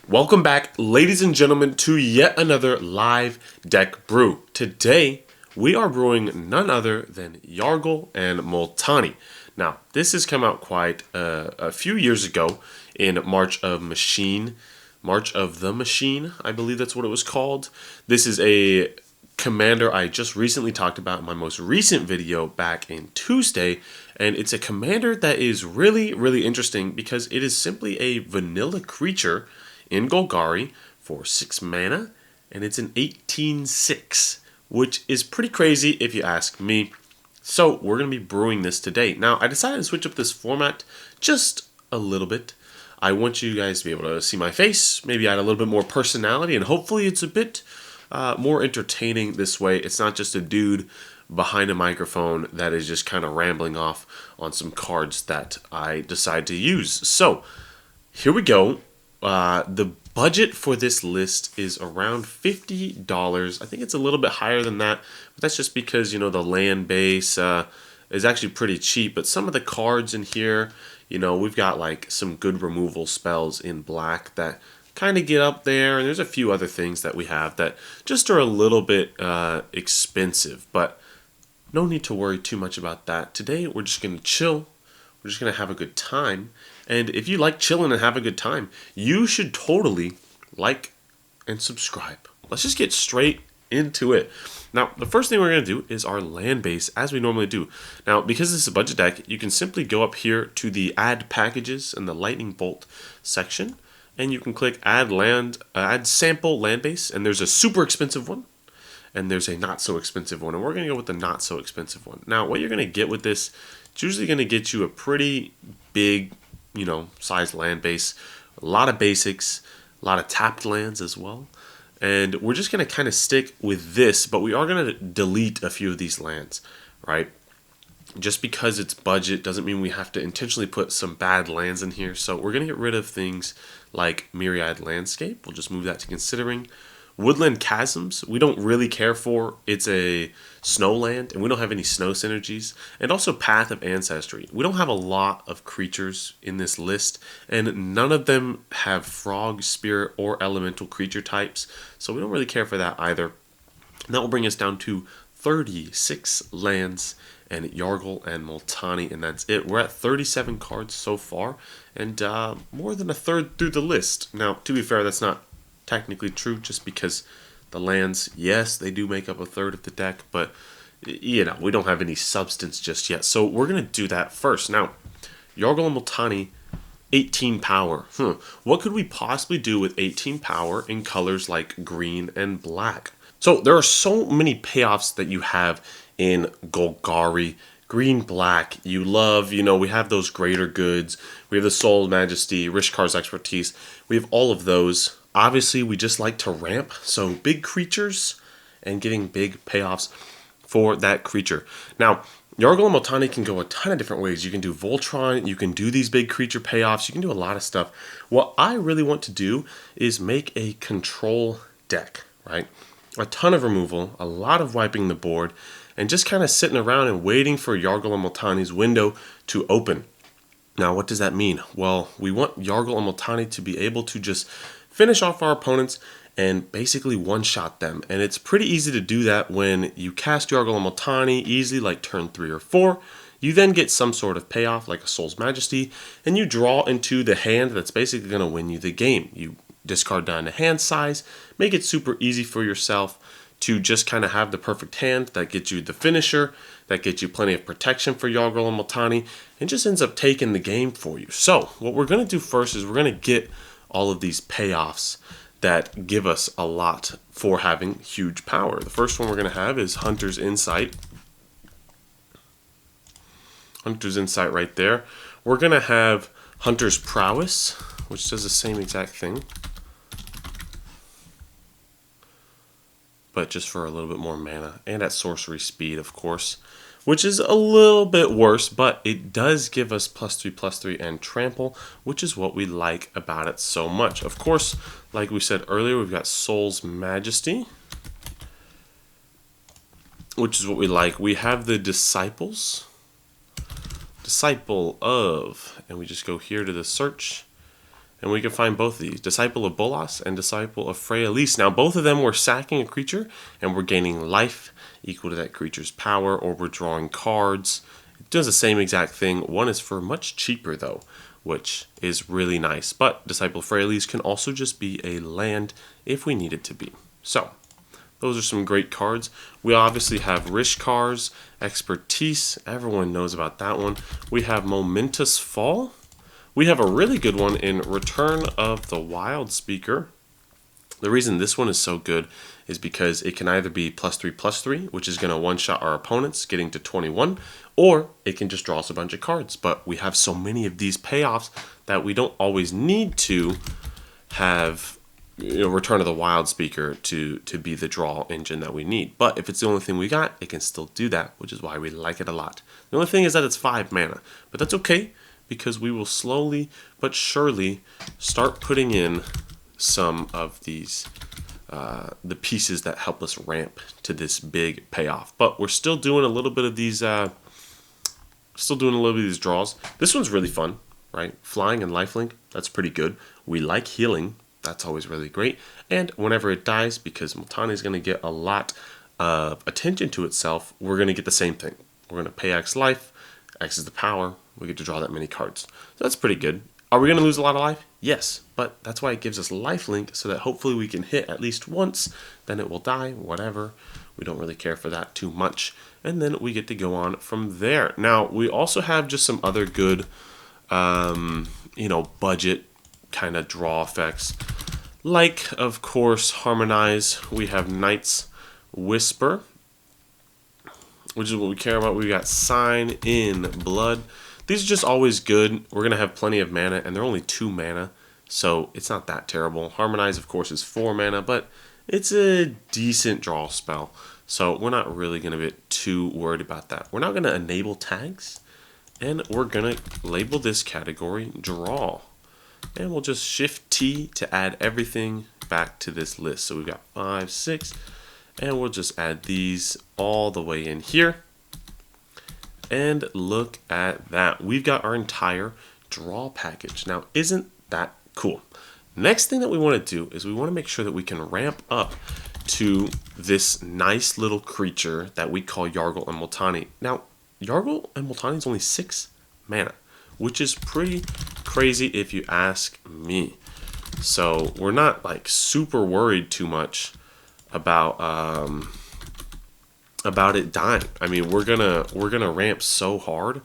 Welcome back, ladies and gentlemen, to yet another live deck brew. Today, we are brewing none other than Yargle and Multani. Now, this has come out quite a few years ago in March of the Machine, I believe that's what it was called. This is a commander I just recently talked about in my most recent video back in Tuesday, and it's a commander that is really interesting because it is simply a vanilla creature in Golgari for 6 mana, and it's an 18/6, which is pretty crazy if you ask me. So we're going to be brewing this today. Now, I decided to switch up this format just a little bit. I want you guys to be able to see my face, maybe add a little bit more personality, and hopefully it's a bit more entertaining this way. It's not just a dude behind a microphone that is just kind of rambling off on some cards that I decide to use. So here we go. The budget for this list is around $50. I think it's a little bit higher than that, but that's just because, you know, the land base is actually pretty cheap. But some of the cards in here, you know, we've got like some good removal spells in black that kind of get up there, and there's a few other things that we have that just are a little bit expensive, but no need to worry too much about that. Today we're just going to chill. We're just going to have a good time. And if you like chilling and have a good time, you should totally like and subscribe. Let's just get straight into it. Now, the first thing we're going to do is our land base, as we normally do. Now, because this is a budget deck, you can simply go up here to the Add Packages and the Lightning Bolt section, and you can click Add Sample Land Base, and there's a super expensive one, and there's a not so expensive one, and we're going to go with the not so expensive one. Now, what you're going to get with this, it's usually going to get you a pretty big, you know, size land base, a lot of basics, a lot of tapped lands as well. And we're just going to kind of stick with this, but we are going to delete a few of these lands, right? Just because it's budget doesn't mean we have to intentionally put some bad lands in here. So we're going to get rid of things like Myriad Landscape. We'll just move that to considering. Woodland Chasms, we don't really care for. It's a snow land, and we don't have any snow synergies. And also Path of Ancestry. We don't have a lot of creatures in this list, and none of them have frog, spirit, or elemental creature types, so we don't really care for that either. And that will bring us down to 36 lands and Yargle and Multani, and that's it. We're at 37 cards so far, and more than a third through the list. Now, to be fair, that's not technically true, just because the lands, yes, they do make up a third of the deck, but you know, we don't have any substance just yet. So we're going to do that first. Now, Yargle and Multani, 18 power. What could we possibly do with 18 power in colors like green and black? So there are so many payoffs that you have in Golgari. Green, black, you love, you know, we have those greater goods. We have the Soul Majesty, Rishkar's Expertise. We have all of those. Obviously, we just like to ramp, so big creatures and getting big payoffs for that creature. Now, Yargle and Multani can go a ton of different ways. You can do Voltron, you can do these big creature payoffs, you can do a lot of stuff. What I really want to do is make a control deck, right? A ton of removal, a lot of wiping the board, and just kind of sitting around and waiting for Yargle and Multani's window to open. Now, what does that mean? Well, we want Yargle and Multani to be able to just finish off our opponents and basically one-shot them. And it's pretty easy to do that when you cast Yargle and Multani easily, like turn 3 or 4. You then get some sort of payoff, like a Soul's Majesty, and you draw into the hand that's basically going to win you the game. You discard down to hand size, make it super easy for yourself to just kind of have the perfect hand that gets you the finisher, that gets you plenty of protection for Yargle and Multani, and just ends up taking the game for you. So what we're going to do first is we're going to get all of these payoffs that give us a lot for having huge power. The first one we're going to have is Hunter's Insight. Hunter's Insight right there. We're going to have Hunter's Prowess, which does the same exact thing, but just for a little bit more mana, and at sorcery speed, of course, which is a little bit worse, but it does give us +3/+3 and trample, which is what we like about it so much. Of course, like we said earlier, we've got Soul's Majesty, which is what we like. We have the Disciple of, and we just go here to the search, And we can find both of these, Disciple of Bolas and Disciple of Freyalis. Now, both of them were sacking a creature, and we're gaining life equal to that creature's power, or we're drawing cards. It does the same exact thing. One is for much cheaper, though, which is really nice. But Disciple of Freyalis can also just be a land if we need it to be. So, those are some great cards. We obviously have Rishkar's Expertise. Everyone knows about that one. We have Momentous Fall. We have a really good one in Return of the Wild Speaker. The reason this one is so good is because it can either be +3/+3, which is going to one-shot our opponents, getting to 21, or it can just draw us a bunch of cards. But we have so many of these payoffs that we don't always need to have Return of the Wild Speaker to be the draw engine that we need. But if it's the only thing we got, it can still do that, which is why we like it a lot. The only thing is that it's 5 mana, but that's okay, because we will slowly but surely start putting in some of these the pieces that help us ramp to this big payoff. But we're still doing a little bit of these draws. This one's really fun, right? Flying and lifelink, that's pretty good. We like healing, that's always really great. And whenever it dies, because Multani is going to get a lot of attention to itself, we're going to get the same thing. We're going to pay X life, X is the power, we get to draw that many cards. So that's pretty good. Are we going to lose a lot of life? Yes, but that's why it gives us lifelink, so that hopefully we can hit at least once, then it will die, whatever. We don't really care for that too much. And then we get to go on from there. Now, we also have just some other good, budget kind of draw effects. Like, of course, Harmonize. We have Knight's Whisper, which is what we care about. We got Sign in Blood. These are just always good. We're going to have plenty of mana, and they're only 2 mana, so it's not that terrible. Harmonize, of course, is 4 mana, but it's a decent draw spell, so we're not really going to get too worried about that. We're now going to enable tags, and we're going to label this category Draw. And we'll just Shift T to add everything back to this list. So we've got 5, 6, and we'll just add these all the way in here. And look at that. We've got our entire draw package. Now, isn't that cool? Next thing that we want to do is we want to make sure that we can ramp up to this nice little creature that we call Yargle and Multani. Now, Yargle and Multani is only 6 mana, which is pretty crazy if you ask me. So we're not like super worried too much about it dying. I mean, we're gonna ramp so hard,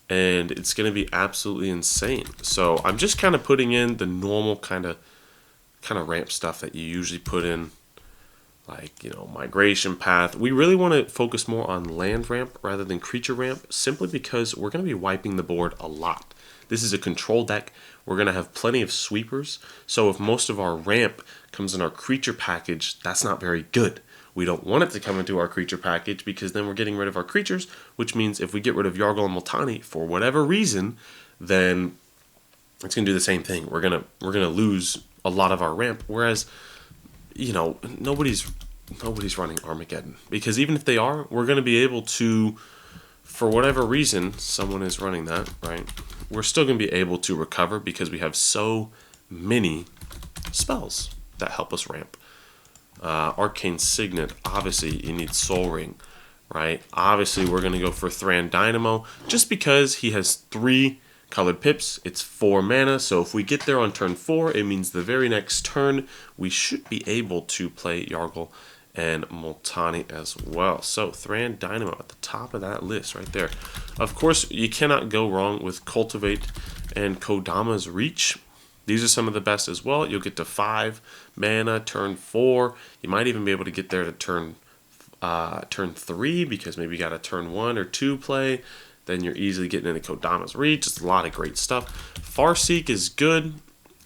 and it's gonna be absolutely insane. So I'm just kind of putting in the normal kind of ramp stuff that you usually put in, like, migration path. We really want to focus more on land ramp rather than creature ramp, simply because we're going to be wiping the board a lot. This is a control deck. We're going to have plenty of sweepers, so if most of our ramp comes in our creature package, that's not very good. We don't want it to come into our creature package, because then we're getting rid of our creatures, which means if we get rid of Yargle and Multani for whatever reason, then it's going to do the same thing. We're going to lose a lot of our ramp, whereas nobody's running Armageddon, because even if they are, we're going to be able to, for whatever reason someone is running that, right? We're still going to be able to recover, because we have so many spells that help us ramp. Arcane Signet, obviously you need Soul Ring, right? Obviously we're going to go for Thran Dynamo, just because he has 3 colored pips. It's 4 mana, so if we get there on turn 4, it means the very next turn we should be able to play Yargle and Multani as well. So Thran Dynamo at the top of that list right there. Of course, you cannot go wrong with Cultivate and Kodama's Reach. These are some of the best as well. You'll get to 5 mana turn 4. You might even be able to get there to turn 3, because maybe you got a turn 1 or 2 play. Then you're easily getting into Kodama's Reach. It's a lot of great stuff. Farseek is good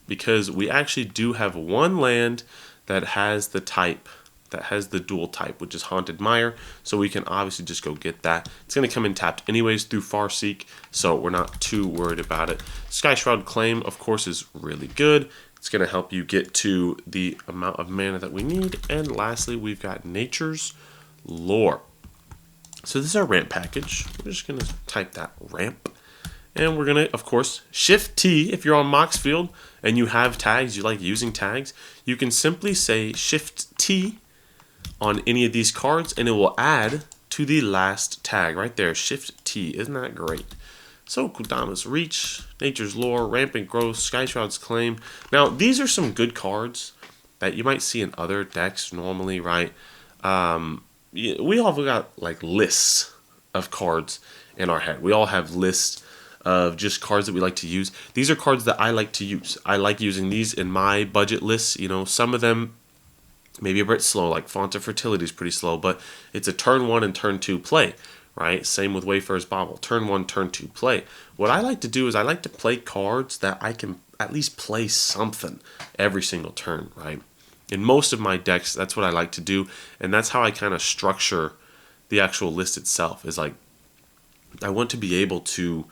because we actually do have 1 land that has the type, that has the dual type, which is Haunted Mire. So we can obviously just go get that. It's going to come in tapped anyways through Farseek, so we're not too worried about it. Sky Shroud Claim, of course, is really good. It's going to help you get to the amount of mana that we need. And lastly, we've got Nature's Lore. So this is our ramp package. We're just going to type that ramp. And we're going to, of course, Shift T if you're on Moxfield, and you have tags, you like using tags, you can simply say Shift T on any of these cards and it will add to the last tag right there. Shift T. Isn't that great? So Kodama's Reach, Nature's Lore, Rampant Growth, Skyshroud's Claim. Now, these are some good cards that you might see in other decks normally, right? We all got like lists of cards in our head. We all have lists of just cards that we like to use. These are cards that I like to use. I like using these in my budget lists. You know, some of them maybe a bit slow, like Font of Fertility is pretty slow, but it's a turn 1 and turn 2 play, right? Same with Wayfarer's Bauble. Turn 1, turn 2 play. What I like to do is I like to play cards that I can at least play something every single turn, right? In most of my decks, that's what I like to do, and that's how I kind of structure the actual list itself, is like I want to be able to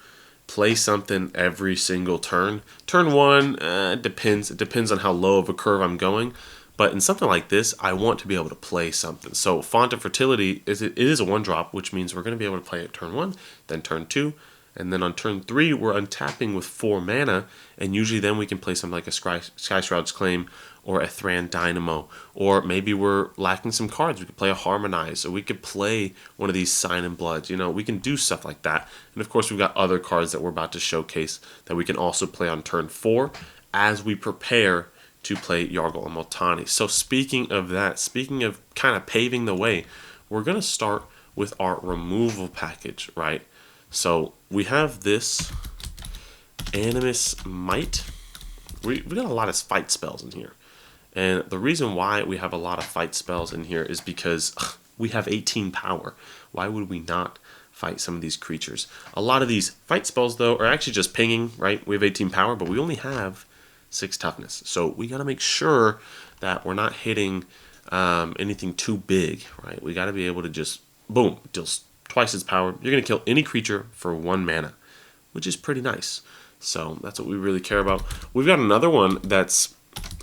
play something every single turn. Turn 1, it depends. It depends on how low of a curve I'm going. But in something like this, I want to be able to play something. So Font of Fertility, it is a 1-drop, which means we're going to be able to play it turn 1, then turn 2, and then on turn 3, we're untapping with 4 mana, and usually then we can play something like a Skyshroud's Claim or a Thran Dynamo, or maybe we're lacking some cards. We could play a Harmonize, or we could play one of these Sign in Bloods. You know, we can do stuff like that. And of course, we've got other cards that we're about to showcase that we can also play on turn 4 as we prepare to play Yargle and Moltani. So speaking of that, speaking of kind of paving the way, we're going to start with our removal package, right? So we have this Animus Might. We got a lot of fight spells in here. And the reason why we have a lot of fight spells in here is because we have 18 power. Why would we not fight some of these creatures? A lot of these fight spells, though, are actually just pinging, right? We have 18 power, but we only have 6 toughness. So we got to make sure that we're not hitting anything too big, right? We got to be able to just, boom, deals twice its power. You're going to kill any creature for 1 mana, which is pretty nice. So that's what we really care about. We've got another one that's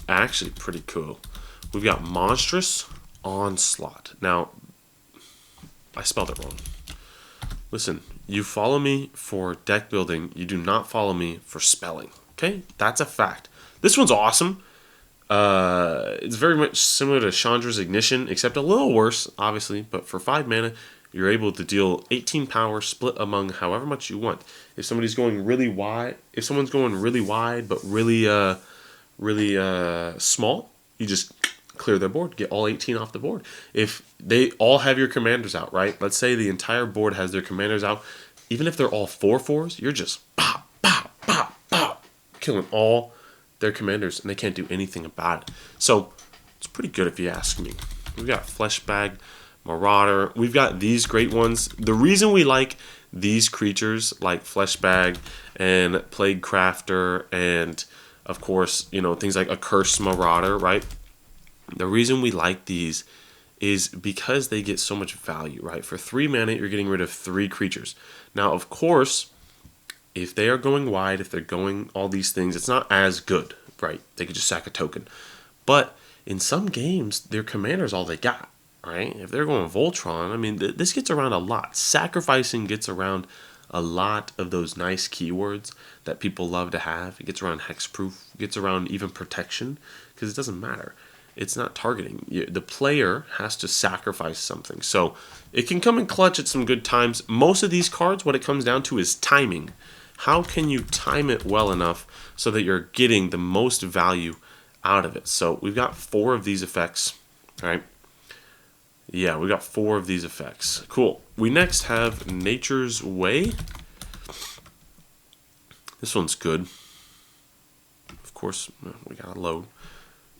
actually pretty cool. We've got Monstrous Onslaught. Now, I spelled it wrong. Listen, you follow me for deck building. You do not follow me for spelling. Okay? That's a fact. This one's awesome. It's very much similar to Chandra's Ignition, except a little worse, obviously. But for 5 mana, you're able to deal 18 power split among however much you want. If somebody's going really wide, if someone's going really wide but really small, you just clear their board, get all 18 off the board. If they all have your commanders out, right? Let's say the entire board has their commanders out. Even if they're all 4/4s, you're just pop, pop, pop, pop, killing all their commanders, and they can't do anything about it. So it's pretty good if you ask me. We've got Fleshbag, Marauder. We've got these great ones. The reason we like these creatures like Fleshbag and Plague Crafter and, of course, you know, things like a Cursed Marauder, right? The reason we like these is because they get so much value, right? For 3 mana, you're getting rid of 3 creatures. Now, of course, if they are going wide, if they're going all these things, it's not as good, right? They could just sack a token. But in some games, their commander's all they got, right? If they're going Voltron, I mean, this gets around a lot. Sacrificing gets around a lot of those nice keywords that people love to have. It gets around hexproof, it gets around even protection, because it doesn't matter. It's not targeting. The player has to sacrifice something. So it can come in clutch at some good times. Most of these cards, what it comes down to is timing. How can you time it well enough so that you're getting the most value out of it? So we've got 4 of these effects, all right? Yeah, we got 4 of these effects. Cool. We next have Nature's Way. This one's good. Of course, we got to load.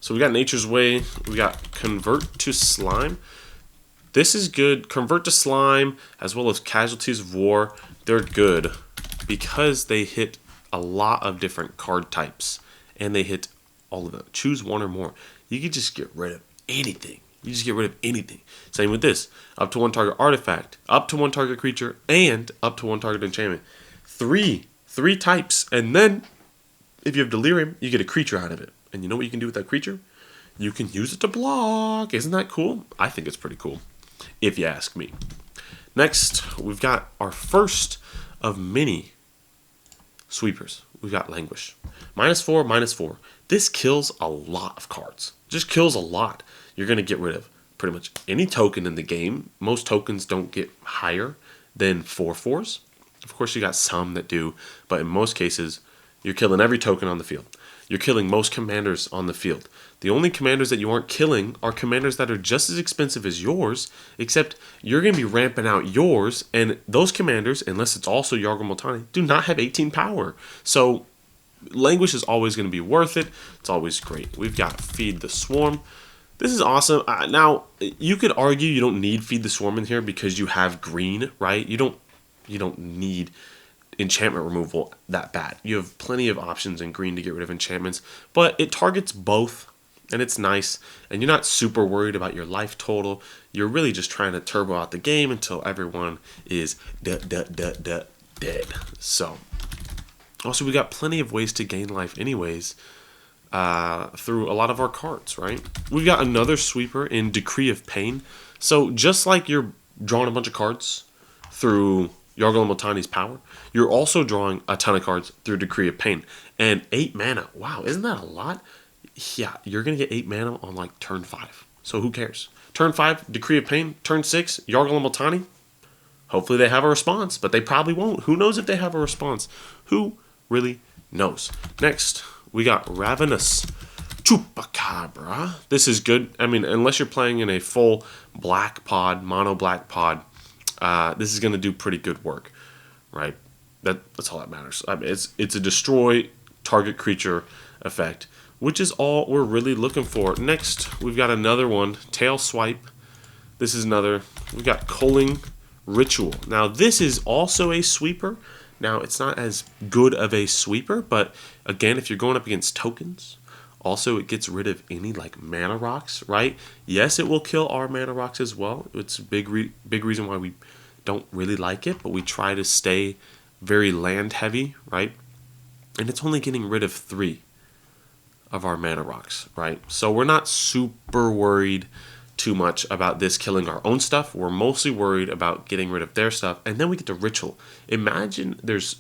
So we got Nature's Way. We got Convert to Slime. This is good. Convert to Slime, as well as Casualties of War, they're good because they hit a lot of different card types, and they hit all of them. Choose one or more. You can just get rid of anything. You just get rid of anything. Same with this. Up to 1 target artifact, up to 1 target creature, and up to 1 target enchantment. 3 types. And then, if you have Delirium, you get a creature out of it. And you know what you can do with that creature? You can use it to block. Isn't that cool? I think it's pretty cool, if you ask me. Next, we've got our first of many sweepers. we've got Languish. -4, -4. This kills a lot of cards. Just kills a lot. You're going to get rid of pretty much any token in the game. Most tokens don't get higher than 4/4s. Of course, you got some that do, but in most cases, you're killing every token on the field. You're killing most commanders on the field. The only commanders that you aren't killing are commanders that are just as expensive as yours, except you're going to be ramping out yours, and those commanders, unless it's also Yargle Multani, do not have 18 power. So Languish is always going to be worth it. It's always great. We've got Feed the Swarm. This is awesome. Now, you could argue you don't need Feed the Swarm in here because you have green, right? You don't need enchantment removal that bad. You have plenty of options in green to get rid of enchantments, but it targets both, and it's nice, and you're not super worried about your life total. You're really just trying to turbo out the game until everyone is dead. So, also we got plenty of ways to gain life anyways, through a lot of our cards, right? We've got another sweeper in Decree of Pain. So just like you're drawing a bunch of cards through Yargle Multani's power, you're also drawing a ton of cards through Decree of Pain. And 8 mana. Wow, isn't that a lot? Yeah, you're going to get 8 mana on like turn 5. So who cares? Turn 5, Decree of Pain. Turn 6, Yargle Multani. Hopefully they have a response, but they probably won't. Who knows if they have a response? Who really knows? Next, we got Ravenous Chupacabra. This is good. I mean, unless you're playing in a full black pod, mono black pod, this is going to do pretty good work, right? That's all that matters. I mean, it's a destroy target creature effect, which is all we're really looking for. Next, we've got another one, Tail Swipe. This is another. We've got Culling Ritual. Now, this is also a sweeper. Now, it's not as good of a sweeper, but again, if you're going up against tokens, also it gets rid of any like mana rocks, right? Yes, it will kill our mana rocks as well. It's a big reason why we don't really like it, but we try to stay very land heavy, right? And it's only getting rid of 3 of our mana rocks, right? So we're not super worried too much about this killing our own stuff. We're mostly worried about getting rid of their stuff, and then we get the Ritual. Imagine there's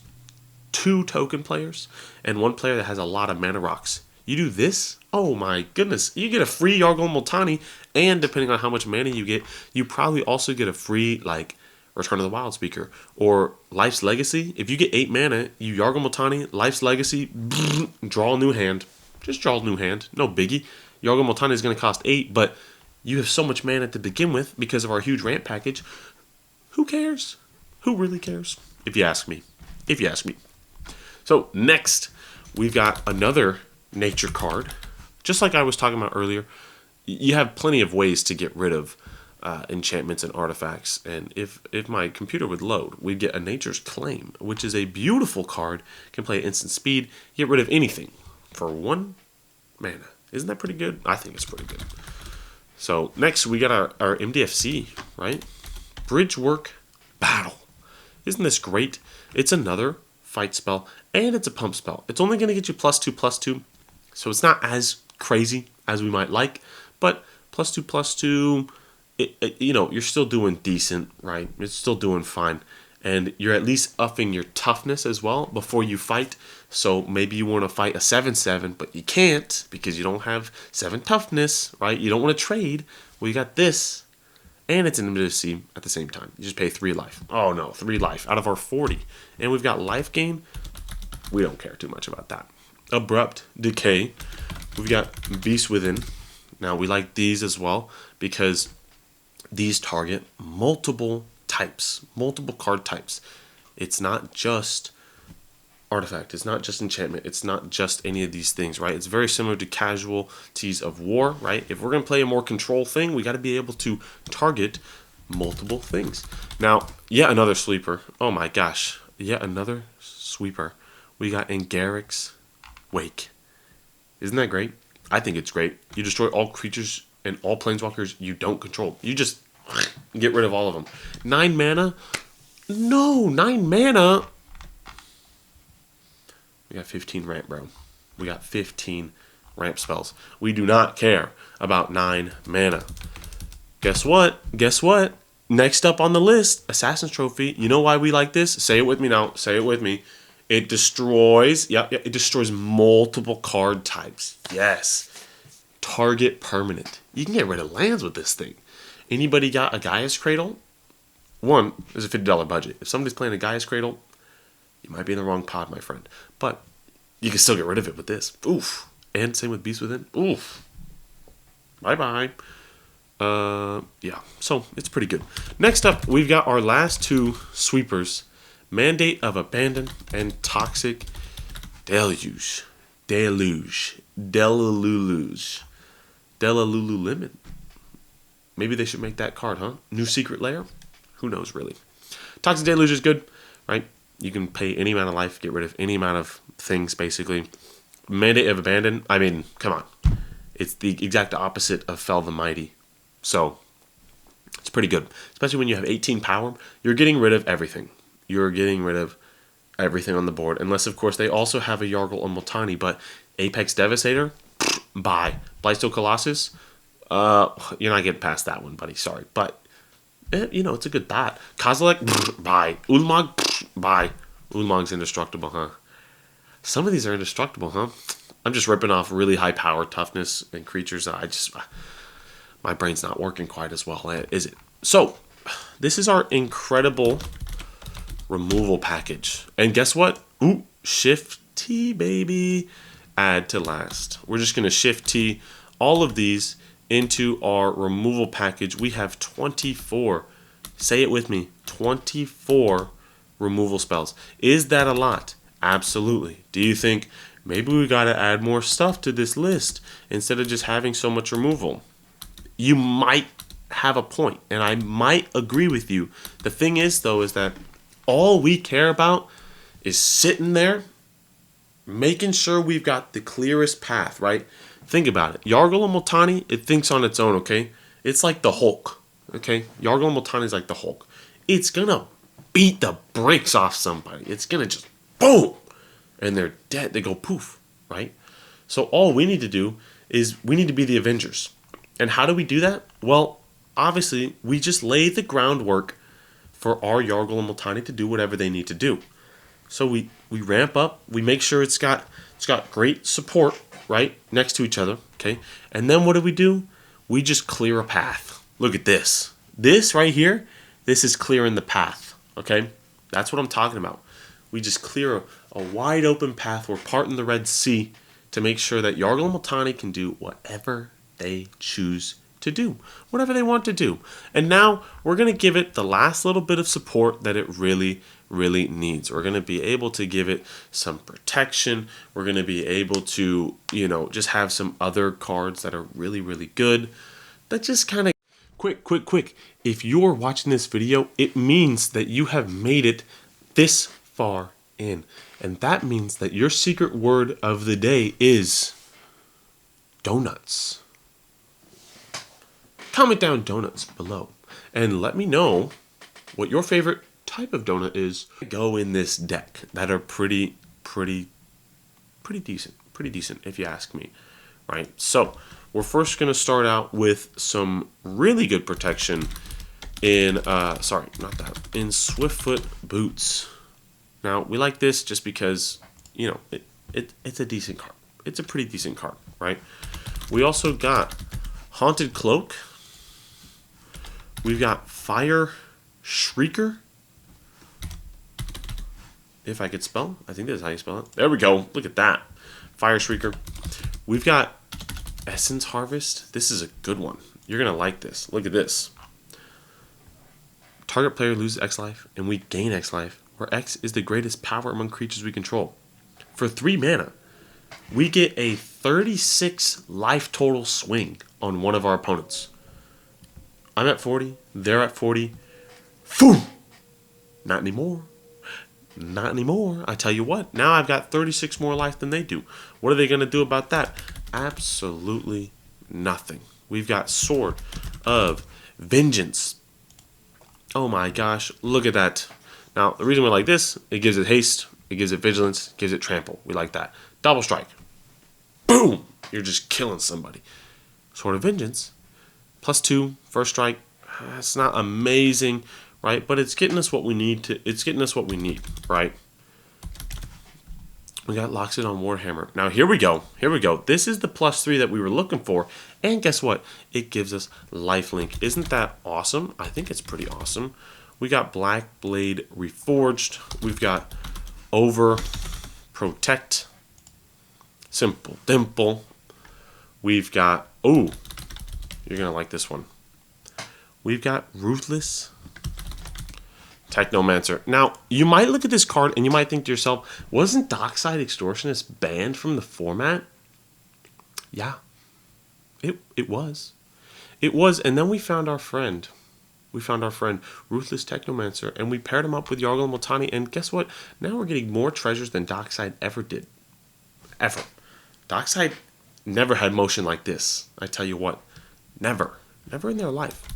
2 token players and 1 player that has a lot of mana rocks. You do this, oh my goodness, you get a free Yargle Multani, and depending on how much mana you get, you probably also get a free like Return of the Wild Speaker or Life's Legacy. If you get 8 mana, you Yargle Multani, Life's Legacy, draw a new hand. Just draw a new hand, no biggie. Yargle Multani is going to cost 8, but you have so much mana to begin with because of our huge ramp package. Who cares? Who really cares? If you ask me. If you ask me. So next, we've got another nature card. Just like I was talking about earlier, you have plenty of ways to get rid of enchantments and artifacts. And if my computer would load, we'd get a Nature's Claim, which is a beautiful card. Can play at instant speed. Get rid of anything for 1 mana. Isn't that pretty good? I think it's pretty good. So next we got our MDFC, right? Bridge Work Battle. Isn't this great? It's another fight spell, and it's a pump spell. It's only going to get you +2/+2, so it's not as crazy as we might like, but +2/+2, you know, you're still doing decent, right? It's still doing fine, and you're at least upping your toughness as well before you fight. So maybe you want to fight a 7/7, but you can't because you don't have 7 toughness, right? You don't want to trade. Well, you got this, and it's an MDFC at the same time. You just pay 3 life. Oh no, 3 life out of our 40. And we've got life gain. We don't care too much about that. Abrupt Decay. We've got Beast Within. Now, we like these as well because these target multiple types, multiple card types. It's not just artifact, it's not just enchantment, it's not just any of these things, right? It's very similar to Casualties of War, right? If we're going to play a more control thing, we got to be able to target multiple things. Now, yet another sleeper. Oh my gosh, yet another sweeper. We got Angaric's Wake. Isn't that great? I think it's great. You destroy all creatures and all planeswalkers you don't control. You just get rid of all of them. 9 mana? No, 9 mana? We got 15 ramp, bro. We got 15 ramp spells. We do not care about 9 mana. Guess what? Guess what? Next up on the list, Assassin's Trophy. You know why we like this? Say it with me now. Say it with me. It destroys, yep, it destroys multiple card types. Yes. Target permanent. You can get rid of lands with this thing. Anybody got a Gaia's Cradle? One, there's a $50 budget. If somebody's playing a Gaia's Cradle, you might be in the wrong pod, my friend. But you can still get rid of it with this. Oof. And same with Beast Within. Oof. Bye-bye. Yeah, so it's pretty good. Next up, we've got our last two sweepers. Mandate of Abandon and Toxic Deluge. Deluge. Delululemon. Maybe they should make that card, huh? New Secret Lair? Who knows, really. Toxic Deluge is good, right? You can pay any amount of life, get rid of any amount of things, basically. Mandate of Abandon, I mean, come on. It's the exact opposite of Fell the Mighty. So, it's pretty good. Especially when you have 18 power, you're getting rid of everything. You're getting rid of everything on the board. Unless, of course, they also have a Yargle and Multani. But Apex Devastator, bye. Blightsteel Colossus, you're not getting past that one, buddy. Sorry. But, it's a good thought. Kozilek, bye. Ulamog, bye. Ulamog's indestructible, huh? Some of these are indestructible, huh? I'm just ripping off really high power, toughness, and creatures that my brain's not working quite as well, is it? So, this is our incredible removal package. And guess what? Ooh, Shift T, baby. Add to last. We're just going to Shift T all of these into our removal package. We have 24. Say it with me. 24 removal spells. Is that a lot? Absolutely. Do you think maybe we got to add more stuff to this list instead of just having so much removal? You might have a point, and I might agree with you. The thing is, though, is that all we care about is sitting there, making sure we've got the clearest path, right? Think about it. Yargle and Multani, it thinks on its own, okay? It's like the Hulk, okay? Yargle and Multani is like the Hulk. It's going to beat the brakes off somebody. It's going to just boom, and they're dead. They go poof, right? So all we need to do is we need to be the Avengers. And how do we do that? Well, obviously, we just lay the groundwork for our Yargle and Multani to do whatever they need to do. So we ramp up. We make sure it's got great support, right, next to each other, okay? And then what do? We just clear a path. Look at this. This right here, this is clearing the path, okay? That's what I'm talking about. We just clear a wide open path. We're parting the Red Sea to make sure that Yargle and Multani can do whatever they choose to do, whatever they want to do. And now we're going to give it the last little bit of support that it really, really needs. We're going to be able to give it some protection. We're going to be able to, just have some other cards that are really, really good. That just kind of quick. If you're watching this video, it means that you have made it this far in. And that means that your secret word of the day is donuts. Comment down donuts below and let me know what your favorite type of donut is. Go in this deck that are pretty decent if you ask me, right? So we're first going to start out with some really good protection in in Swiftfoot Boots. Now we like this just because it's a decent card. It's a pretty decent card, right? We also got Haunted Cloak. We've got Fire Shrieker. If I could spell, I think that's how you spell it. There we go. Look at that. Fire Shrieker. We've got Essence Harvest. This is a good one. You're going to like this. Look at this. Target player loses X life, and we gain X life, where X is the greatest power among creatures we control. For 3 mana, we get a 36 life total swing on one of our opponents. I'm at 40. They're at 40. Boom! Not anymore. Not anymore. I tell you what. Now I've got 36 more life than they do. What are they going to do about that? Absolutely nothing. We've got Sword of Vengeance. Oh my gosh. Look at that. Now, the reason we like this, it gives it haste, it gives it vigilance, it gives it trample. We like that. Double strike. Boom! You're just killing somebody. Sword of Vengeance. +2, first strike. It's not amazing, right? But it's getting us what we need, right? We got Locks It on Warhammer. Now here we go. Here we go. This is the +3 that we were looking for. And guess what? It gives us lifelink. Isn't that awesome? I think it's pretty awesome. We got Black Blade Reforged. We've got Over Protect. Simple Dimple. We've got, oh, you're going to like this one. We've got Ruthless Technomancer. Now, you might look at this card and you might think to yourself, wasn't Dockside Extortionist banned from the format? Yeah, it was. It was, and then we found our friend. We found our friend, Ruthless Technomancer, and we paired him up with Yargle and Multani, and guess what? Now we're getting more treasures than Dockside ever did. Ever. Dockside never had motion like this. I tell you what. Never. Never in their life.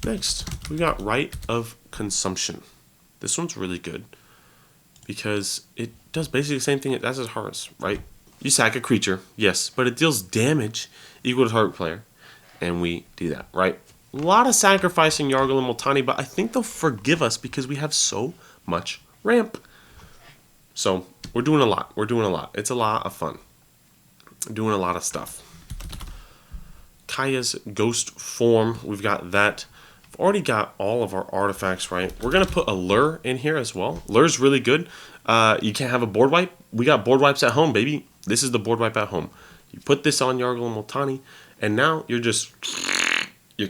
Next, we got Rite of Consumption. This one's really good because it does basically the same thing as its Hearts, right? You sack a creature, yes, but it deals damage equal to target player, and we do that, right? A lot of sacrificing Yargle and Multani, but I think they'll forgive us because we have so much ramp. So we're doing a lot. We're doing a lot. It's a lot of fun. Doing a lot of stuff. Kaya's Ghost Form. We've got that. We've already got all of our artifacts, right? We're going to put a lure in here as well. Lure's really good. You can't have a board wipe. We got board wipes at home, baby. This is the board wipe at home. You put this on Yargle and Multani, and now you're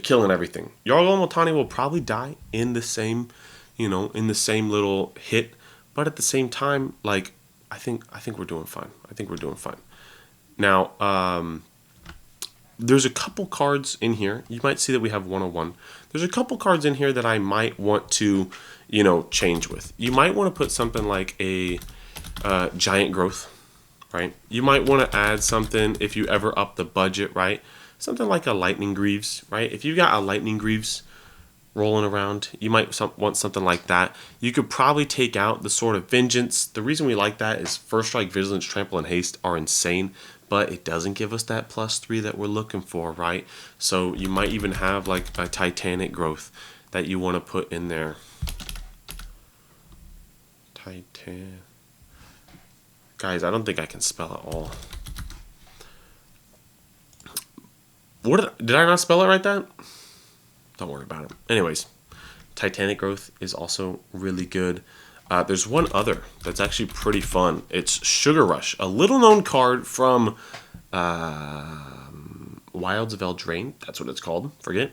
killing everything. Yargle and Multani will probably die in the same, in the same little hit, but at the same time, like, I think we're doing fine. I think we're doing fine. Now, there's a couple cards in here. You might see that we have 101. There's a couple cards in here that I might want to, change with. You might want to put something like a Giant Growth, right? You might want to add something if you ever up the budget, right? Something like a Lightning Greaves, right? If you've got a Lightning Greaves rolling around, you might want something like that. You could probably take out the Sword of Vengeance. The reason we like that is First Strike, Vigilance, Trample, and Haste are insane, but it doesn't give us that +3 that we're looking for, right? So you might even have like a Titanic Growth that you want to put in there. Guys, I don't think I can spell it all. Did I not spell it right that? Don't worry about it. Anyways, Titanic Growth is also really good. There's one other that's actually pretty fun. It's Sugar Rush, a little known card from Wilds of Eldraine. That's what it's called. Forget.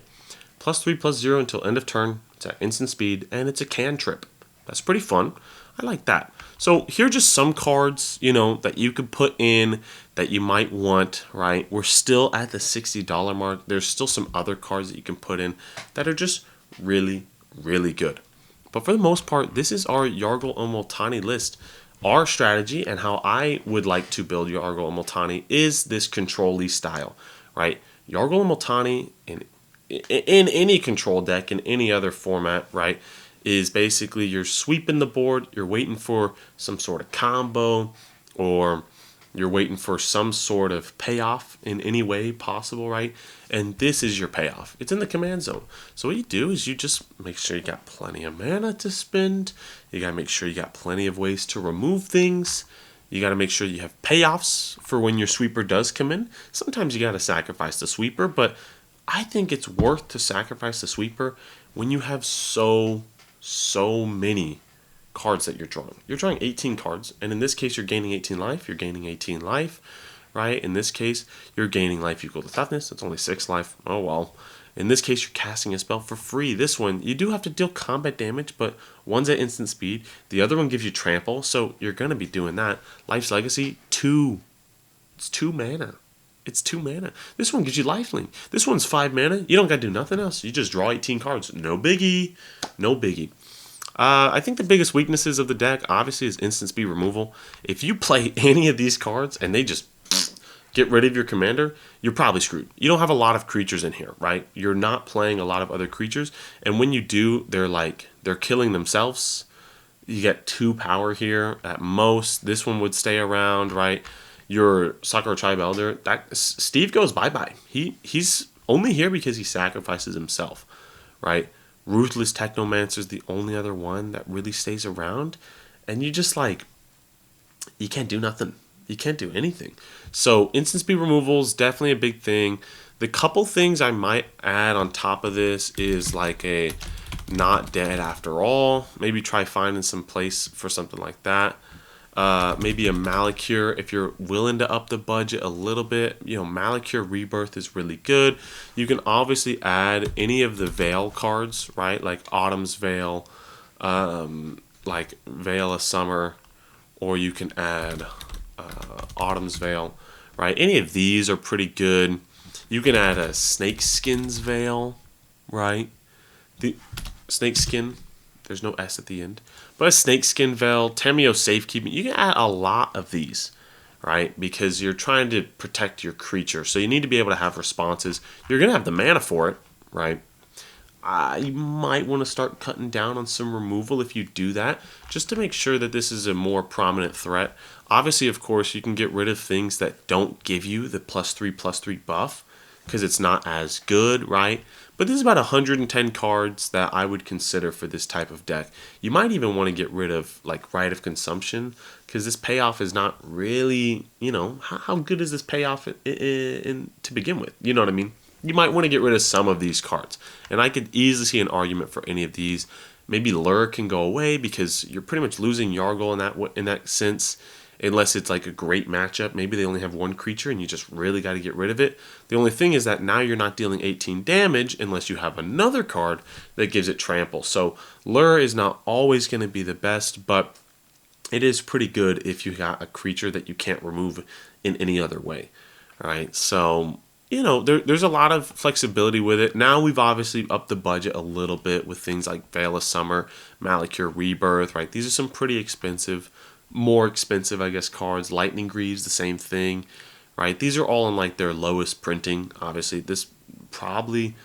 +3/+0 until end of turn. It's at instant speed, and it's a cantrip. That's pretty fun. I like that. So here are just some cards, that you could put in that you might want, right? We're still at the $60 mark. There's still some other cards that you can put in that are just really, really good. But for the most part, this is our Yargle and Multani list. Our strategy and how I would like to build Yargle and Multani is this control-y style, right? Yargle and Multani in any control deck, in any other format, right, is basically you're sweeping the board, you're waiting for some sort of combo, or you're waiting for some sort of payoff in any way possible, right? And this is your payoff. It's in the command zone. So what you do is you just make sure you got plenty of mana to spend. You got to make sure you got plenty of ways to remove things. You got to make sure you have payoffs for when your sweeper does come in. Sometimes you got to sacrifice the sweeper, but I think it's worth to sacrifice the sweeper when you have so many cards that you're drawing. You're drawing 18 cards, and in this case, you're gaining 18 life. You're gaining 18 life, right? In this case, you're gaining life equal to toughness. It's only 6 life. Oh, well. In this case, you're casting a spell for free. This one, you do have to deal combat damage, but one's at instant speed. The other one gives you trample, so you're going to be doing that. Life's Legacy, 2. It's 2 mana. It's 2 mana. This one gives you lifelink. This one's 5 mana. You don't got to do nothing else. You just draw 18 cards. No biggie. No biggie. I think the biggest weaknesses of the deck, obviously, is instant speed removal. If you play any of these cards and they just get rid of your commander, you're probably screwed. You don't have a lot of creatures in here, right? You're not playing a lot of other creatures. And when you do, they're killing themselves. You get 2 power here at most. This one would stay around, right? Your Sakura Tribe Elder, Steve goes bye-bye. He's only here because he sacrifices himself, right? Ruthless Technomancer is the only other one that really stays around. And you just you can't do nothing. You can't do anything. So instant speed removal is definitely a big thing. The couple things I might add on top of this is like a not dead after all. Maybe try finding some place for something like that. Maybe a Malicure if you're willing to up the budget a little bit. You know, Malicure Rebirth is really good. You can obviously add any of the Veil cards, right? Like Autumn's Veil, like Veil of Summer, or you can add Autumn's Veil, right? Any of these are pretty good. You can add a Snakeskin's Veil, right? The Snakeskin, there's no S at the end. But a Snakeskin Veil, Tameo Safekeeping, you can add a lot of these, right? Because you're trying to protect your creature. So you need to be able to have responses. You're going to have the mana for it, right? You might want to start cutting down on some removal if you do that, just to make sure that this is a more prominent threat. Obviously, of course, you can get rid of things that don't give you the +3/+3 buff, because it's not as good, right? But this is about 110 cards that I would consider for this type of deck. You might even want to get rid of like Rite of Consumption, because this payoff is not really, you know, how good is this payoff to begin with? You know what I mean? You might want to get rid of some of these cards. And I could easily see an argument for any of these. Maybe Lure can go away because you're pretty much losing Yargle in that sense. Unless it's like a great matchup. Maybe they only have one creature and you just really got to get rid of it. The only thing is that now you're not dealing 18 damage unless you have another card that gives it trample. So Lure is not always going to be the best, but it is pretty good if you got a creature that you can't remove in any other way. All right, so you know, there's a lot of flexibility with it. Now we've obviously upped the budget a little bit with things like Veil of Summer, Malicure Rebirth, right? These are some pretty expensive, more expensive, I guess, cards. Lightning Greaves, the same thing, right? These are all in like their lowest printing. Obviously, this probably,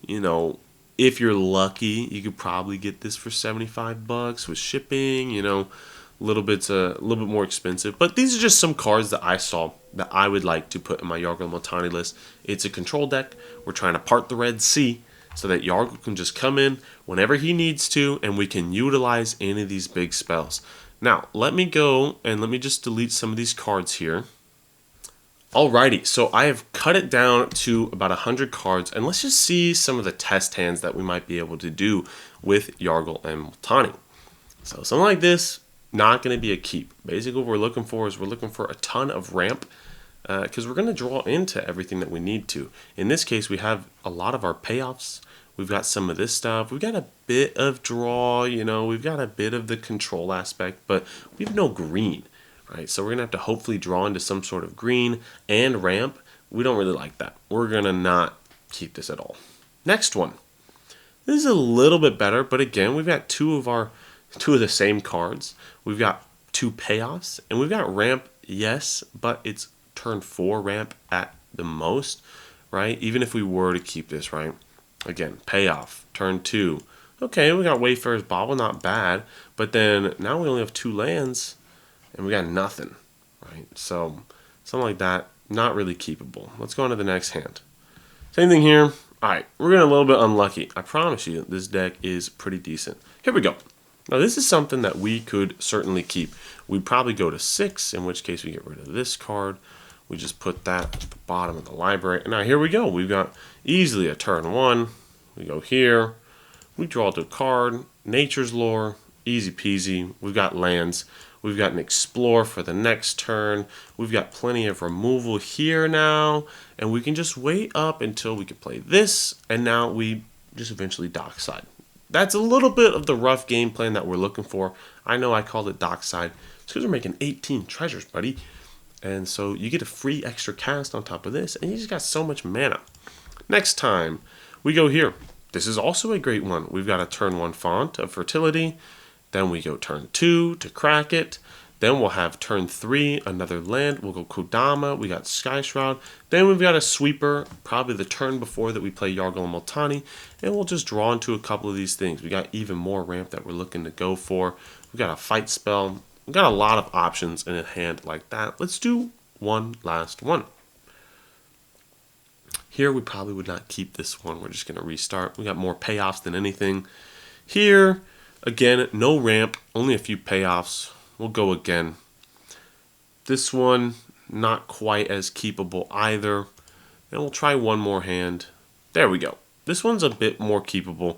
you know, if you're lucky, you could probably get this for $75 with shipping, you know, a little bit more expensive. But these are just some cards that I saw that I would like to put in my Yargle Multani list. It's a control deck. We're trying to part the Red Sea so that Yargle can just come in whenever he needs to, and we can utilize any of these big spells. Now, let me go and let me just delete some of these cards here. Alrighty, so I have cut it down to about 100 cards, and let's just see some of the test hands that we might be able to do with Yargle and Multani. So something like this, not going to be a keep. Basically what we're looking for is we're looking for a ton of ramp, because we're going to draw into everything that we need to. In this case, we have a lot of our payoffs. We've got some of this stuff. We've got a bit of draw, you know. We've got a bit of the control aspect, but we have no green, right? So we're going to have to hopefully draw into some sort of green and ramp. We don't really like that. We're going to not keep this at all. Next one. This is a little bit better, but again, we've got two of the same cards. We've got 2 payoffs, and we've got ramp, yes, but it's turn 4 ramp at the most, right? Even if we were to keep this, right? Again, payoff, turn 2. Okay, we got Wayfarer's Bauble, not bad, but then now we only have 2 lands, and we got nothing, right? So something like that, not really keepable. Let's go on to the next hand. Same thing here. All right, we're getting a little bit unlucky. I promise you, this deck is pretty decent. Here we go. Now, this is something that we could certainly keep. We'd probably go to 6, in which case we get rid of this card. We just put that at the bottom of the library. And now here we go. We've got easily a turn 1. We go here. We draw to a card. Nature's Lore. Easy peasy. We've got lands. We've got an Explore for the next turn. We've got plenty of removal here now. And we can just wait up until we can play this. And now we just eventually dockside. That's a little bit of the rough game plan that we're looking for. I know I called it dockside. It's because we're making 18 treasures, buddy. And so you get a free extra cast on top of this, and you just got so much mana. Next time, we go here. This is also a great one. We've got a turn 1 Font of Fertility. Then we go turn 2 to crack it. Then we'll have turn 3, another land. We'll go Kodama. We got Sky Shroud. Then we've got a sweeper, probably the turn before that we play Yargle and Multani. And we'll just draw into a couple of these things. We got even more ramp that we're looking to go for. We got a fight spell. We've got a lot of options in a hand like that. Let's do one last one. Here we probably would not keep this one. We're just going to restart. We got more payoffs than anything. Here, again, no ramp, only a few payoffs. We'll go again. This one, not quite as keepable either. And we'll try one more hand. There we go. This one's a bit more keepable.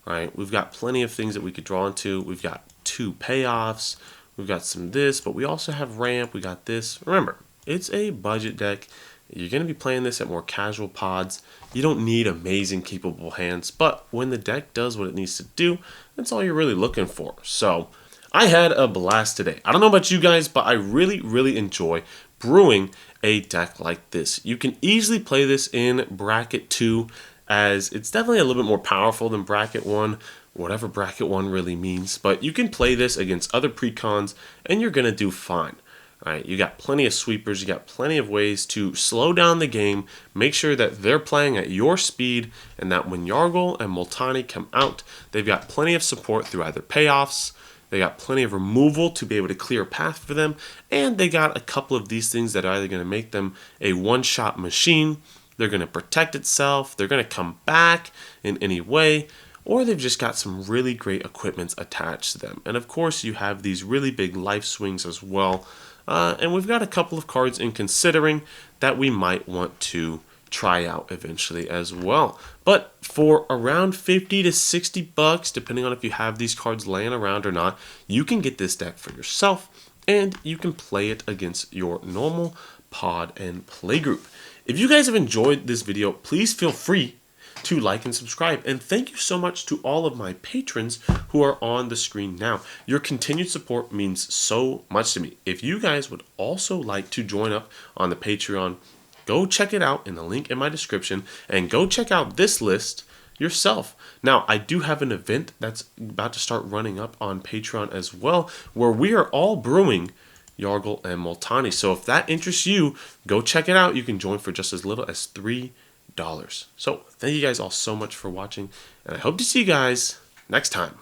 Right? We've got plenty of things that we could draw into. We've got 2 payoffs. We've got some this, but we also have ramp. We got this. Remember, it's a budget deck. You're going to be playing this at more casual pods. You don't need amazing keepable hands, but when the deck does what it needs to do, that's all you're really looking for. So I had a blast today. I don't know about you guys, but I really enjoy brewing a deck like this. You can easily play this in bracket 2, as it's definitely a little bit more powerful than bracket 1, whatever bracket 1 really means. But you can play this against other precons and you're going to do fine. All right, you got plenty of sweepers, you got plenty of ways to slow down the game, make sure that they're playing at your speed, and that when Yargle and Multani come out, they've got plenty of support through either payoffs, they got plenty of removal to be able to clear a path for them, and they got a couple of these things that are either going to make them a one-shot machine, they're going to protect itself, they're going to come back in any way, or they've just got some really great equipments attached to them. And of course, you have these really big life swings as well. And we've got a couple of cards in considering that we might want to try out eventually as well. But for around 50 to 60 bucks, depending on if you have these cards laying around or not, you can get this deck for yourself and you can play it against your normal pod and play group. If you guys have enjoyed this video, please feel free to like and subscribe. And thank you so much to all of my patrons who are on the screen now. Your continued support means so much to me. If you guys would also like to join up on the Patreon, go check it out in the link in my description and go check out this list yourself. Now, I do have an event that's about to start running up on Patreon as well, where we are all brewing Yargle and Multani. So if that interests you, go check it out. You can join for just as little as $3. So thank you guys all so much for watching, and I hope to see you guys next time.